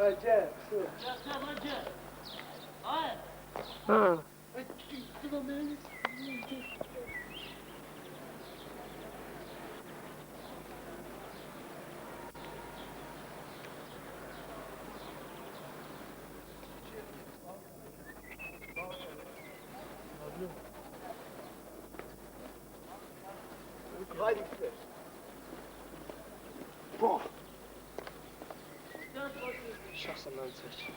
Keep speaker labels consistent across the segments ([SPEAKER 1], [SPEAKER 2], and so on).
[SPEAKER 1] Gel, su.
[SPEAKER 2] Ha.
[SPEAKER 1] Haydi gidelim. Boh. Şahsen ben seç.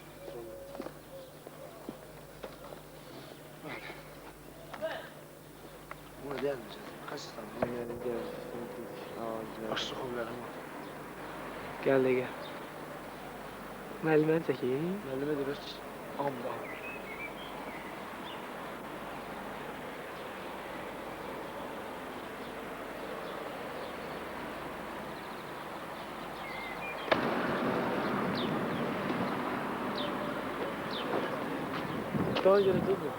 [SPEAKER 1] Buna gelmeyeceğiz. Kaç tane? Açlık olur ama.
[SPEAKER 2] Gel de gel. Müəlliməni çəkeyim.
[SPEAKER 1] Müəllime de bir amba.
[SPEAKER 2] Daha göre değil mi?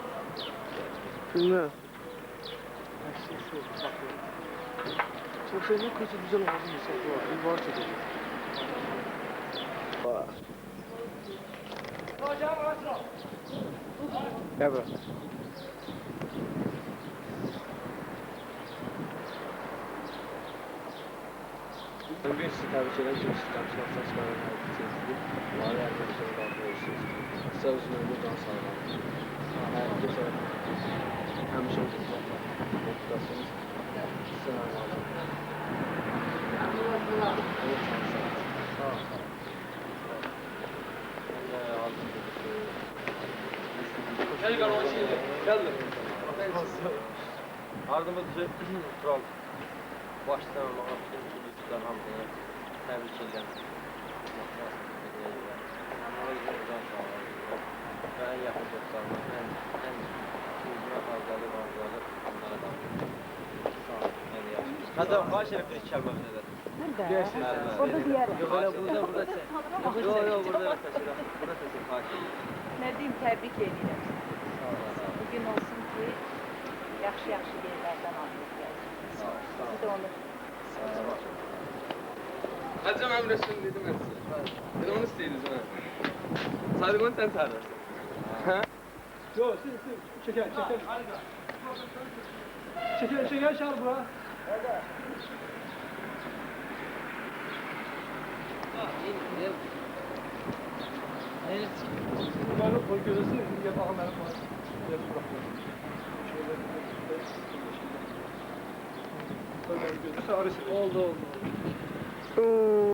[SPEAKER 2] Bilmem.
[SPEAKER 1] Çok sevdiğim kızı güzel olmasın mesela. Bir var çekecek.
[SPEAKER 2] Gel bura. Ben bir sizi tebrik ederim. Çünkü siz temsil saçmalarına hareketsizlik. Var yardımcıları da yapıyorsunuz. Kısa uzun ömür daha sağlam. Hayatı sever. Hemşe olacak. Motivasyonuz. Sınav alacak. Evet, sağ ol.
[SPEAKER 3] Gel kalan şeyle. Geldim. Ardımızca kral. Baştan olmağa bütün çocuklar hamdını tebrik ederim. Ve en yakın dostlarıma, en uzuna fazlalık onlara da. Sağ olun. Hatta baş edip bir çalmak nedir?
[SPEAKER 4] Nerede? Orada diğer.
[SPEAKER 3] Yok öyle burada sen. Yok burada taşıram. Burada taşıram hakim.
[SPEAKER 4] Ne diyeyim, tebrik edirəm. Bugün olsun ki, yaxşı yerlərdən alıyoruz. Siz de onu.
[SPEAKER 3] Hacım Emre'sin dedim ben size. Dedim onu isteydiniz ha. Sadık onu sen çağırırsın. Ha?
[SPEAKER 1] Yok, çeker. Çeker çağır bura. Nerede? Bunları koy gözüsün, gel bakalım benim var. Gel bırakma. Şöyle gözüsü arası. Oldu.